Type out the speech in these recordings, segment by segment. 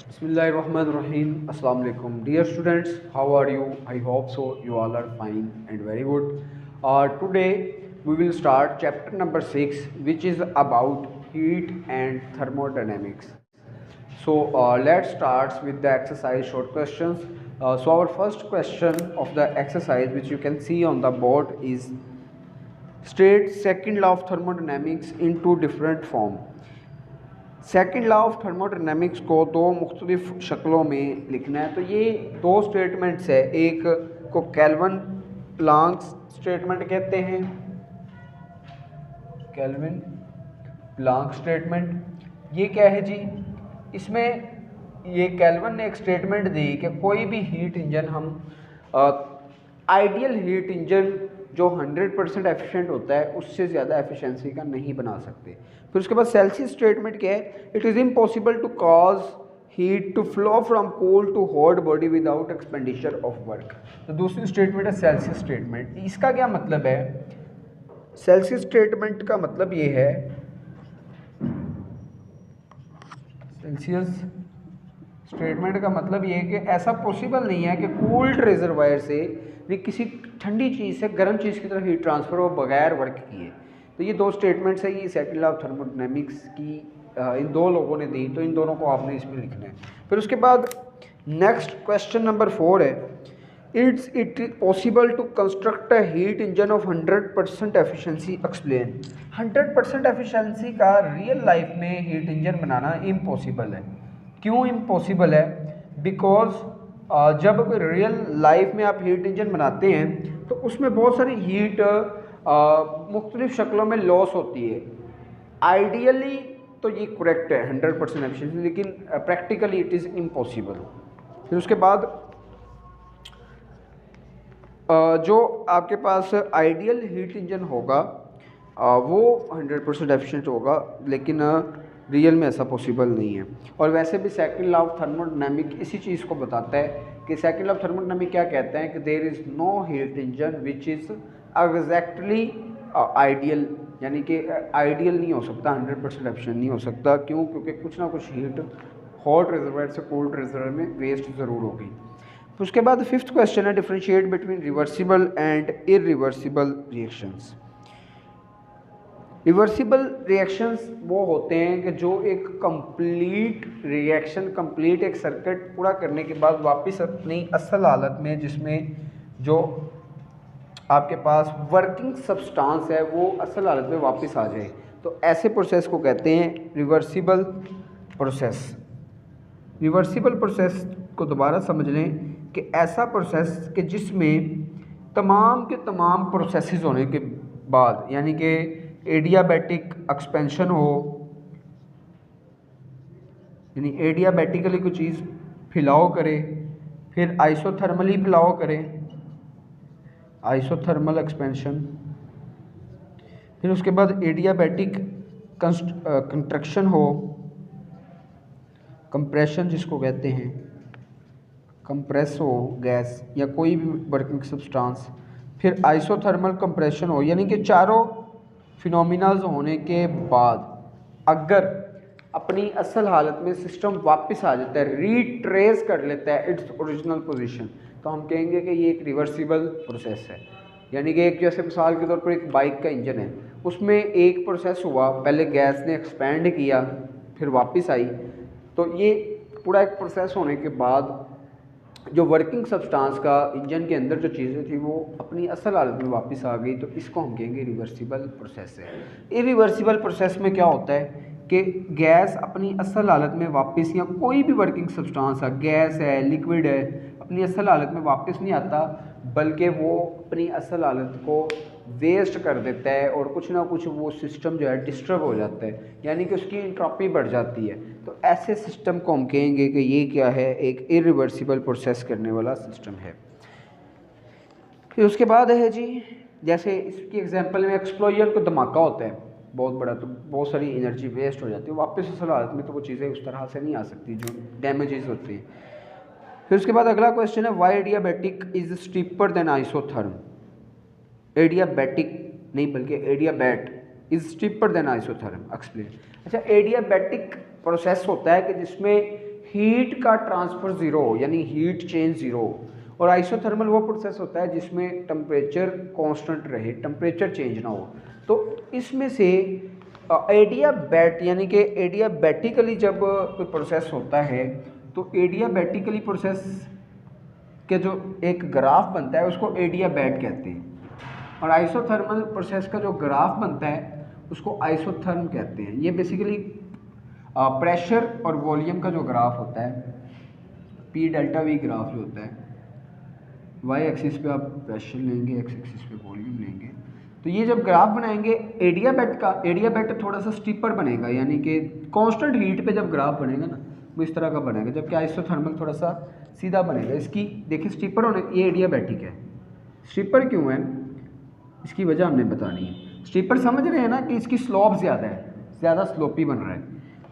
Bismillahirrahmanirrahim. Assalamu alaikum. Dear students, how are you? I hope so. You all are fine and very good. Today we will start chapter number 6, which is about heat and thermodynamics. So let's start with the exercise short questions. So our first question of the exercise, which you can see on the board, is state second law of thermodynamics in two different form. Second law of thermodynamics को दो मुख्तलिफ शक्लों में लिखना है। तो ये दो statements है, एक को केल्विन प्लांक स्टेटमेंट कहते हैं, केल्विन प्लांक स्टेटमेंट। ये क्या है जी? इसमें ये केल्विन ने एक स्टेटमेंट दी कि कोई भी हीट इंजन हम आइडियल हीट इंजन जो 100% एफिशिएंट होता है उससे ज़्यादा एफिशिएंसी का नहीं बना सकते। फिर उसके बाद सेल्सियस स्टेटमेंट क्या है? It is impossible to cause heat to flow from cold to hot body without expenditure of work. तो दूसरी स्टेटमेंट है सेल्सियस स्टेटमेंट। इसका क्या मतलब है? सेल्सियस स्टेटमेंट का मतलब ये है, सेल्सियस स्टेटमेंट का मतलब ये है कि ऐसा पॉसिबल नहीं है कि कूल्ड रिजर्वायर से भी किसी ठंडी चीज़ से गर्म चीज़ की तरफ हीट ट्रांसफ़र हो बगैर वर्क किए। तो ये दो स्टेटमेंट्स है, ये सेकंड लॉ ऑफ थर्मोडायनेमिक्स की इन दो लोगों ने दी, तो इन दोनों को आपने इसमें लिखना है। फिर उसके बाद नेक्स्ट क्वेश्चन नंबर 4 है, it is possible to construct a heat engine of 100% efficiency explain. 100% efficiency का रियल लाइफ में हीट इंजन बनाना इम्पॉसिबल है। क्यों इम्पॉसिबल है? बिकॉज जब कोई रियल लाइफ में आप हीट इंजन बनाते हैं तो उसमें बहुत सारी हीट मुख्तलिफ शक्लों में लॉस होती है। आइडियली तो ये करेक्ट है 100% एफिशिएंसी, लेकिन प्रैक्टिकली इट इज़ इम्पॉसिबल। फिर उसके बाद जो आपके पास आइडियल हीट इंजन होगा वो 100% एफिशिएंट होगा, लेकिन रियल में ऐसा पॉसिबल नहीं है। और वैसे भी सेकंड लॉ ऑफ थर्मोडायनेमिक इसी चीज़ को बताता है कि सेकंड लॉ ऑफ थर्मोडायनेमिक क्या कहता है कि there is no heat engine which is exactly ideal, यानी कि आइडियल नहीं हो सकता, 100% एफिशिएंट नहीं हो सकता। क्यों? क्योंकि कुछ ना कुछ हीट हॉट रिजर्वायर से कोल्ड रिजर्वायर में वेस्ट ज़रूर होगी। उसके बाद फिफ्थ क्वेश्चन है, differentiate between reversible and irreversible reactions. Reversible reactions वो होते हैं कि जो एक कंप्लीट रिएक्शन, कंप्लीट एक सर्किट पूरा करने के बाद वापस अपनी असल हालत में, जिसमें जो आपके पास वर्किंग सब्सटेंस है वो असल हालत में वापस आ जाए, तो ऐसे प्रोसेस को कहते हैं रिवर्सिबल प्रोसेस। रिवर्सिबल प्रोसेस को दोबारा समझ लें कि ऐसा प्रोसेस कि जिसमें तमाम के तमाम प्रोसेसेस होने के बाद, यानी कि एडियाबैटिक एक्सपेंशन हो, यानी एडियाबैटिकली कोई चीज़ फिलाओ करे, फिर आइसोथर्मली फिलाओ करे, आइसोथर्मल एक्सपेंशन, फिर उसके बाद एडियाबैटिक कंट्रक्शन हो, कंप्रेशन जिसको कहते हैं, कंप्रेस हो गैस या कोई भी वर्किंग सब्सटेंस, फिर आइसोथर्मल कंप्रेशन हो, यानी कि चारों फिनोमिनाज होने के बाद अगर अपनी असल हालत में सिस्टम वापस आ जाता है, रीट्रेस कर लेता है इट्स ओरिजिनल पोजीशन, तो हम कहेंगे कि ये एक रिवर्सिबल प्रोसेस है। यानी कि एक, जैसे मिसाल के तौर पर एक बाइक का इंजन है, उसमें एक प्रोसेस हुआ, पहले गैस ने एक्सपेंड किया फिर वापस आई, तो ये पूरा एक प्रोसेस होने के बाद जो वर्किंग सब्सटेंस का इंजन के अंदर जो चीज़ें थी वो अपनी असल हालत में वापस आ गई, तो इसको हम कहेंगे रिवर्सिबल प्रोसेस है। इरिवर्सिबल प्रोसेस में क्या होता है कि गैस अपनी असल हालत में वापस, या कोई भी वर्किंग सब्सटेंस है, गैस है, लिक्विड है, अपनी असल हालत में वापस नहीं आता, बल्कि वो अपनी असल हालत को वेस्ट कर देता है और कुछ ना कुछ वो सिस्टम जो है डिस्टर्ब हो जाता है, यानी कि उसकी इंट्रोपी बढ़ जाती है। तो ऐसे सिस्टम को हम कहेंगे कि ये क्या है, एक इरिवर्सिबल प्रोसेस करने वाला सिस्टम है। फिर उसके बाद है जी, जैसे इसकी एग्जांपल में एक्सप्लोजन को धमाका होता है बहुत बड़ा, तो बहुत सारी एनर्जी वेस्ट हो जाती है, वापस असल हालत में तो वो चीज़ें उस तरह से नहीं आ सकती जो डैमेजेस होती हैं। फिर उसके बाद अगला क्वेश्चन है, why adiabatic is steeper than isotherm. Adiabatic नहीं बल्कि adiabat is steeper than isotherm explain. अच्छा, एडियाबैटिक प्रोसेस होता है कि जिसमें हीट का ट्रांसफ़र ज़ीरो हो, यानी हीट चेंज ज़ीरो हो। और आइसोथर्मल वो प्रोसेस होता है जिसमें टेम्परेचर कांस्टेंट रहे, टेम्परेचर चेंज ना हो। तो इसमें से एडियाबैट यानी कि एडियाबैटिकली जब कोई प्रोसेस होता है तो एडियाबैटिकली प्रोसेस के जो एक ग्राफ बनता है उसको एडियाबैट कहते हैं, और आइसोथर्मल प्रोसेस का जो ग्राफ बनता है उसको आइसोथर्म कहते हैं। ये बेसिकली प्रेशर और वॉल्यूम का जो ग्राफ होता है, पी डेल्टा वी ग्राफ जो होता है, वाई एक्सिस पे आप प्रेशर लेंगे, एक्स एक्सिस पे वॉल्यूम लेंगे, तो ये जब ग्राफ बनाएंगे एडियाबैट का, एडियाबैट थोड़ा सा स्टीपर बनेगा, यानी कि कांस्टेंट हीट पे जब ग्राफ बनेगा ना वो इस तरह का बनेगा, जबकि आइसोथर्मल थोड़ा सा सीधा बनेगा। इसकी देखिए स्टीपर होने, ये एडियाबैटिक है। स्टीपर क्यों है इसकी वजह हमने बतानी है। स्टीपर समझ रहे हैं ना कि इसकी स्लोप ज़्यादा है, ज़्यादा स्लोपी बन रहा है,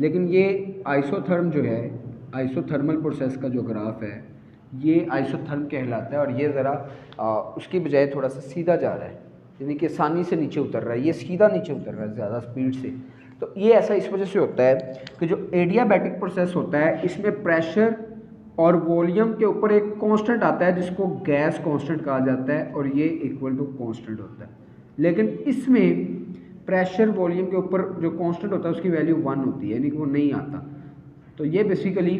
लेकिन ये आइसोथर्म जो है, आइसोथर्मल प्रोसेस का जो ग्राफ है ये आइसोथर्म कहलाता है, और ये ज़रा उसकी बजाय थोड़ा सा सीधा जा रहा है, यानी कि आसानी से नीचे उतर रहा है, ये सीधा नीचे उतर रहा है ज़्यादा स्पीड से। तो ये ऐसा इस वजह से होता है कि जो एडियाबैटिक प्रोसेस होता है इसमें प्रेशर और वॉल्यूम के ऊपर एक कांस्टेंट आता है जिसको गैस कांस्टेंट कहा जाता है, और ये इक्वल टू कांस्टेंट होता है। लेकिन इसमें प्रेशर वॉल्यूम के ऊपर जो कांस्टेंट होता है उसकी वैल्यू 1 होती है, यानी कि वो नहीं आता। तो ये बेसिकली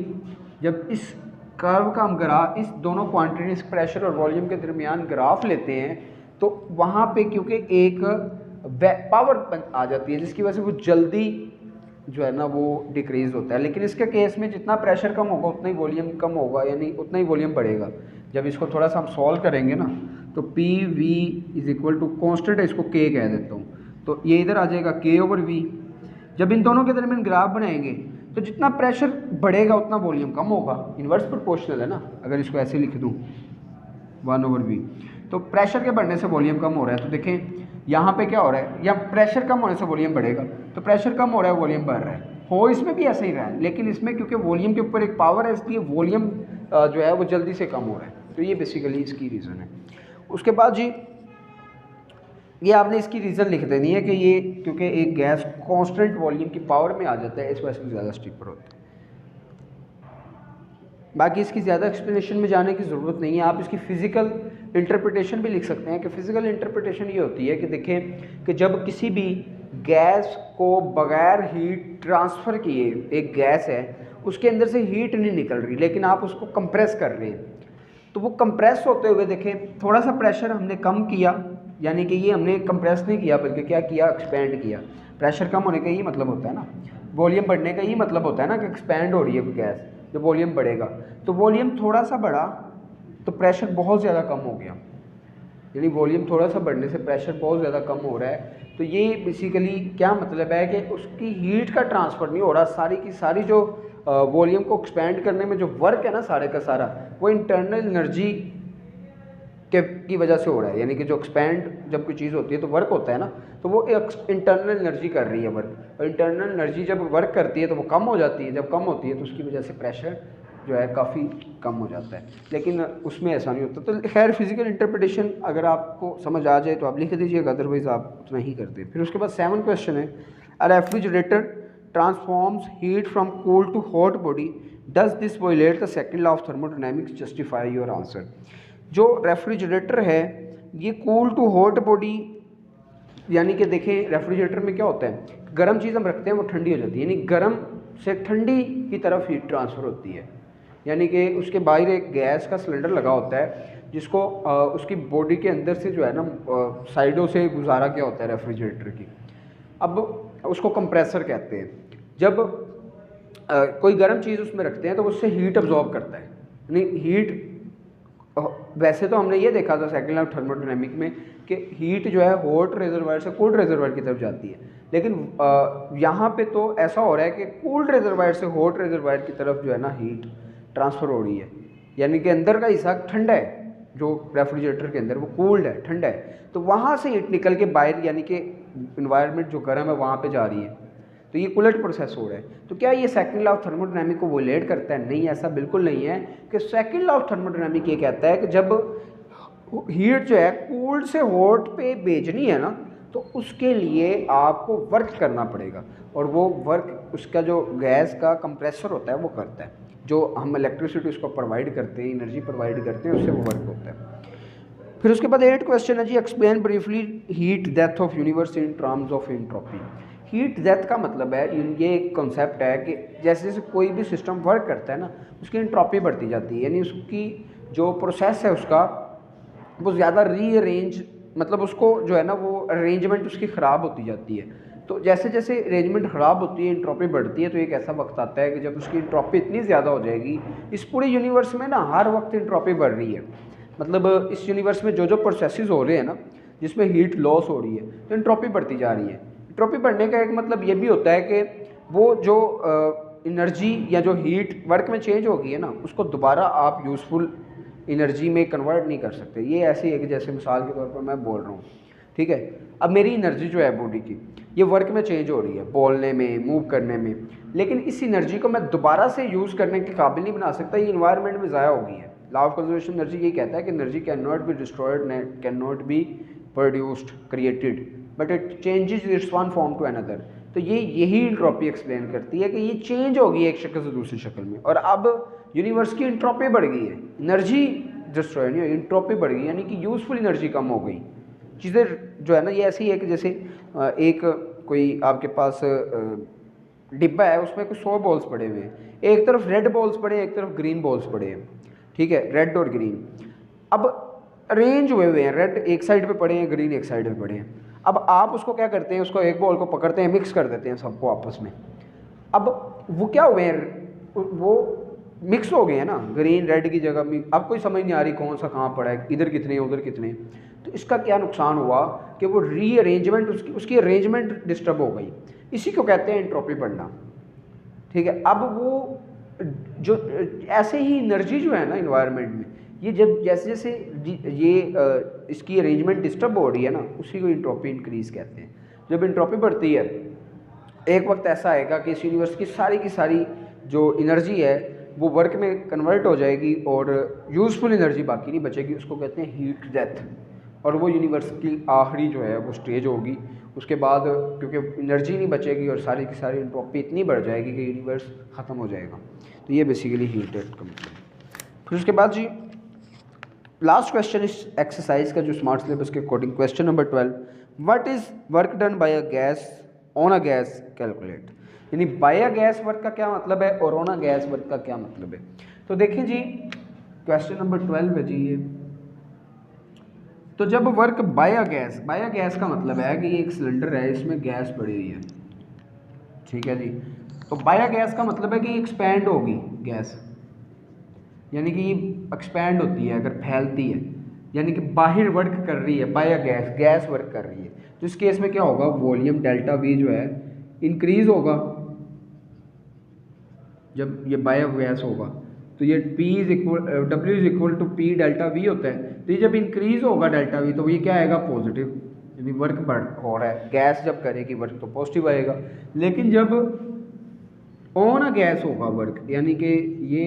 जब इस कर्व का हम ग्राफ, इस दोनों क्वांटिटीज प्रेशर और वॉल्यूम के दरमियान ग्राफ लेते हैं तो वहाँ पे क्योंकि एक पावर आ जाती है जिसकी वजह से वो जल्दी जो है ना वो डिक्रीज होता है। लेकिन इसके केस में जितना प्रेशर कम होगा उतना ही वॉल्यूम कम होगा, यानी उतना ही वॉल्यूम बढ़ेगा। जब इसको थोड़ा सा हम सॉल्व करेंगे ना तो P V is equal to constant है, इसको के कह देता हूँ, तो ये इधर आ जाएगा के ओवर वी। जब इन दोनों के दरमियान ग्राफ बनाएंगे तो जितना प्रेशर बढ़ेगा उतना वॉल्यूम कम होगा, इन्वर्स प्रोपोर्शनल है ना। अगर इसको ऐसे लिख दूँ 1 ओवर वी, तो प्रेशर के बढ़ने से वॉल्यूम कम हो रहा है, तो देखें यहाँ पे क्या हो रहा है, या प्रेशर कम होने से वॉल्यूम बढ़ेगा, तो प्रेशर कम हो रहा है वॉल्यूम बढ़ रहा है। हो इसमें भी ऐसा ही रहा है, लेकिन इसमें क्योंकि वॉल्यूम के ऊपर एक पावर है इसलिए वॉल्यूम जो है वो जल्दी से कम हो रहा है। तो ये बेसिकली इसकी रीज़न है। उसके बाद जी ये आपने इसकी रीज़न लिख देनी है कि ये क्योंकि एक गैस कांस्टेंट वॉल्यूम की पावर में आ जाता है, इस वजह से ज़्यादा स्टीपर होता है। बाकी इसकी ज़्यादा एक्सप्लेनेशन में जाने की ज़रूरत नहीं है, आप इसकी फ़िज़िकल इंटरप्रिटेशन भी लिख सकते हैं। कि फ़िज़िकल इंटरप्रिटेशन ये होती है कि देखें कि जब किसी भी गैस को बग़ैर हीट ट्रांसफ़र किए, एक गैस है उसके अंदर से हीट नहीं निकल रही लेकिन आप उसको कंप्रेस कर रहे हैं, तो वो कंप्रेस होते हुए देखें थोड़ा सा प्रेशर हमने कम किया, यानी कि ये हमने कंप्रेस नहीं किया बल्कि क्या किया, एक्सपेंड किया। प्रेशर कम होने का यही मतलब होता है ना, वॉल्यूम बढ़ने का यही मतलब होता है ना कि एक्सपेंड हो रही है गैस। जब वॉल्यूम बढ़ेगा तो वॉल्यूम थोड़ा सा बढ़ा तो प्रेशर बहुत ज़्यादा कम हो गया, यानी वॉल्यूम थोड़ा सा बढ़ने से प्रेशर बहुत ज़्यादा कम हो रहा है। तो ये बेसिकली क्या मतलब है कि उसकी हीट का ट्रांसफ़र नहीं हो रहा, सारी की सारी जो वॉल्यूम को एक्सपेंड करने में जो वर्क है ना सारे का सारा वो इंटरनल एनर्जी की वजह से हो रहा है। यानी कि जो एक्सपेंड जब कोई चीज़ होती है तो वर्क होता है ना, तो वो एक इंटरनल एनर्जी कर रही है वर्क, और इंटरनल एनर्जी जब वर्क करती है तो वो कम हो जाती है, जब कम होती है तो उसकी वजह से प्रेशर जो है काफ़ी कम हो जाता है। लेकिन उसमें ऐसा नहीं होता। तो खैर फिजिकल इंटरप्रिटेशन अगर आपको समझ आ जाए तो आप लिख दीजिएगा, अदरवाइज़ आप उतना ही कर दें। फिर उसके बाद 7 क्वेश्चन है, a refrigerator transforms heat from cold to hot body, does this violate the second law of thermodynamics, justify your answer. जो रेफ्रिजरेटर है ये कूल टू हॉट बॉडी, यानी कि देखें रेफ्रिजरेटर में क्या होता है, गर्म चीज़ हम रखते हैं वो ठंडी हो जाती है, यानी गर्म से ठंडी की तरफ हीट ट्रांसफ़र होती है। यानी कि उसके बाहर एक गैस का सिलेंडर लगा होता है जिसको उसकी बॉडी के अंदर से जो है ना साइडों से गुजारा क्या होता है रेफ्रिजरेटर की। अब उसको कंप्रेसर कहते हैं। जब कोई गर्म चीज़ उसमें रखते हैं तो उससे हीट अब्जॉर्ब करता है, यानी हीट। वैसे तो हमने ये देखा था सेकंड लॉ ऑफ थर्मोडायनेमिक में कि हीट जो है हॉट रिजर्वायर से कोल्ड रिजर्वायर की तरफ जाती है, लेकिन यहाँ पे तो ऐसा हो रहा है कि कोल्ड रिजर्वायर से हॉट रिजर्वायर की तरफ जो है ना हीट ट्रांसफ़र हो रही है, यानी कि अंदर का हिस्सा ठंडा है, जो रेफ्रिजरेटर के अंदर वो कोल्ड है, ठंडा है, तो वहाँ से हीट निकल के बाहर यानी कि इन्वायरमेंट जो गर्म है वहाँ पे जा रही है, तो ये कूलेंट प्रोसेस हो रहा है। तो क्या ये सेकंड लॉ ऑफ थर्मोडायनामिक को वोलेट करता है? नहीं, ऐसा बिल्कुल नहीं है। कि सेकंड लॉ ऑफ थर्मोडायनामिक ये कहता है कि जब हीट जो है कोल्ड से हॉट पे भेजनी है ना तो उसके लिए आपको वर्क करना पड़ेगा, और वो वर्क उसका जो गैस का कंप्रेसर होता है वो करता है। जो हम इलेक्ट्रिसिटी उसको प्रोवाइड करते हैं, एनर्जी प्रोवाइड करते हैं, उससे वो वर्क होता है। फिर उसके बाद 8 क्वेश्चन है जी, explain briefly heat death of universe in terms of entropy. Heat death का मतलब है, ये एक कॉन्सेप्ट है कि जैसे जैसे कोई भी सिस्टम वर्क करता है ना, उसकी एंट्रोपी बढ़ती जाती है, यानी उसकी जो प्रोसेस है उसका वो ज़्यादा रीअरेंज, मतलब उसको जो है ना वो अरेंजमेंट उसकी ख़राब होती जाती है। तो जैसे जैसे अरेंजमेंट ख़राब होती है, एंट्रोपी बढ़ती है, तो एक ऐसा वक्त आता है कि जब उसकी एंट्रोपी इतनी ज़्यादा हो जाएगी, इस पूरे यूनिवर्स में ना हर वक्त एंट्रोपी बढ़ रही है, मतलब इस यूनिवर्स में जो जो प्रोसेसेस हो रहे हैं ना जिसमें हीट लॉस हो रही है, तो एंट्रोपी बढ़ती जा रही है। एंट्रोपी बढ़ने का एक मतलब ये भी होता है कि वो जो एनर्जी या जो हीट वर्क में चेंज होगी है ना, उसको दोबारा आप यूज़फुल एनर्जी में कन्वर्ट नहीं कर सकते। ये ऐसी है कि जैसे मिसाल के तौर पर मैं बोल रहा हूँ, ठीक है, अब मेरी एनर्जी जो है बॉडी की, ये वर्क में चेंज हो रही है, बोलने में, मूव करने में, लेकिन इस एनर्जी को मैं दोबारा से यूज़ करने के काबिल नहीं बना सकता, ये इन्वायरमेंट में ज़ाया हो गई है। लॉ ऑफ कंजर्वेशन एनर्जी ये कहता है कि energy can not be destroyed, can not be produced, created, but it changes its one form to another. तो ये यही एंट्रोपी एक्सप्लेन करती है कि ये चेंज हो गई है एक शक्ल से दूसरी शक्ल में, और अब यूनिवर्स की एंट्रोपी बढ़ गई है, एनर्जी डिस्ट्रॉय नहीं हुई, एंट्रोपी बढ़ गई, यानी कि यूज़फुल एनर्जी कम हो गई। चीज़ें जो है ना ये ऐसी है कि जैसे एक कोई आपके पास डिब्बा है, उसमें कुछ 100 बॉल्स पड़े हुए हैं, एक तरफ रेड बॉल्स पड़े हैं, एक तरफ ग्रीन बॉल्स पड़े हैं, ठीक है, रेड और ग्रीन। अब अरेंज हुए हैं, रेड एक साइड पे पड़े हैं, ग्रीन एक साइड पे पड़े हैं। अब आप उसको क्या करते हैं, उसको एक बॉल को पकड़ते हैं, मिक्स कर देते हैं सबको आपस में। अब वो क्या हुए हैं, वो मिक्स हो गए हैं ना, ग्रीन रेड की जगह में। अब कोई समझ नहीं आ रही कौन सा कहाँ पड़ा है, इधर कितने उधर कितने। तो इसका क्या नुकसान हुआ कि वो रीअरेंजमेंट उसकी अरेंजमेंट डिस्टर्ब हो गई। इसी को कहते हैं एंट्रोपी बढ़ना, ठीक है। अब वो जो ऐसे ही एनर्जी जो है ना इन्वायरमेंट में, ये जब जैसे जैसे ये इसकी अरेंजमेंट डिस्टर्ब हो रही है ना, उसी को एंट्रोपी इंक्रीज कहते हैं। जब एंट्रोपी बढ़ती है, एक वक्त ऐसा आएगा कि इस यूनिवर्स की सारी जो एनर्जी है वो वर्क में कन्वर्ट हो जाएगी और यूज़फुल एनर्जी बाकी नहीं बचेगी, उसको कहते हैं हीट डेथ। और वो यूनिवर्स की आखिरी जो है वो स्टेज होगी। उसके बाद क्योंकि एनर्जी नहीं बचेगी और सारी की सारी एंट्रोपी इतनी बढ़ जाएगी कि यूनिवर्स ख़त्म हो जाएगा। तो ये बेसिकली हीट डेथ का मतलब। फिर उसके बाद जी लास्ट क्वेश्चन इस एक्सरसाइज का जो स्मार्ट सिलेबस के according, question number 12, what is work done by a gas on a gas calculate. यानी बाय अ गैस वर्क का क्या मतलब है और ऑन अ गैस वर्क का क्या मतलब है। तो देखिए जी क्वेश्चन नंबर 12 है जी ये। तो जब वर्क बाय अ गैस का मतलब है कि ये एक सिलेंडर है, इसमें गैस पड़ी हुई है, ठीक है जी। तो बाय अ गैस का मतलब है कि एक्सपैंड होगी गैस, यानी कि ये एक्सपैंड होती है अगर फैलती है, यानी कि बाहर वर्क कर रही है, बाय अ गैस वर्क कर रही है। तो इस केस में क्या होगा, वॉल्यूम डेल्टा वी जो है इंक्रीज होगा जब ये बाय अ गैस होगा। तो ये P is equal W is equal to P delta V होता है। तो ये जब इंक्रीज होगा डेल्टा वी, तो ये क्या आएगा, पॉजिटिव, यानी वर्क बढ़ हो रहा है, गैस जब करेगी वर्क तो पॉजिटिव आएगा। लेकिन जब ऑन अ गैस होगा वर्क, यानी कि ये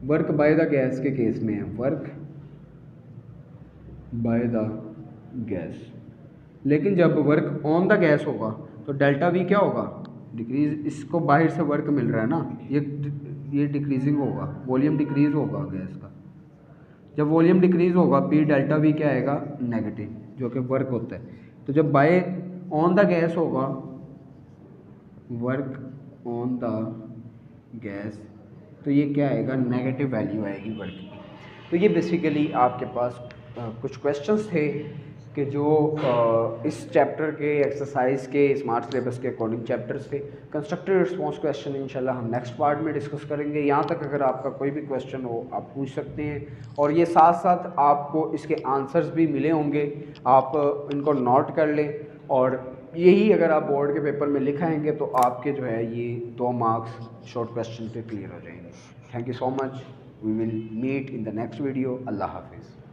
वर्क बाय द गैस के केस में है, वर्क बाय द गैस। लेकिन जब वर्क ऑन द गैस होगा तो डेल्टा वी क्या होगा, डिक्रीज। इसको बाहर से वर्क मिल रहा है ना, ये डिक्रीजिंग होगा, वॉल्यूम डिक्रीज होगा गैस का। जब वॉल्यूम डिक्रीज होगा पी डेल्टा वी क्या आएगा, नेगेटिव, जो कि वर्क होता है। तो जब बाय ऑन द गैस होगा, वर्क ऑन द गैस, तो ये क्या आएगा, नेगेटिव वैल्यू आएगी वर्क की। तो ये बेसिकली आपके पास कुछ क्वेश्चंस थे कि जो इस चैप्टर के एक्सरसाइज के स्मार्ट सिलेबस के अकॉर्डिंग चैप्टर्स थे। कंस्ट्रक्टिव रिस्पांस क्वेश्चन इंशाल्लाह हम नेक्स्ट पार्ट में डिस्कस करेंगे। यहाँ तक अगर आपका कोई भी क्वेश्चन हो आप पूछ सकते हैं, और ये साथ साथ आपको इसके आंसर्स भी मिले होंगे, आप इनको नोट कर लें। और यही अगर आप बोर्ड के पेपर में लिखाएंगे तो आपके जो है ये 2 मार्क्स शॉर्ट क्वेश्चन पे क्लियर हो जाएंगे। Thank you so much, we will meet in the next video. अल्लाह हाफिज़।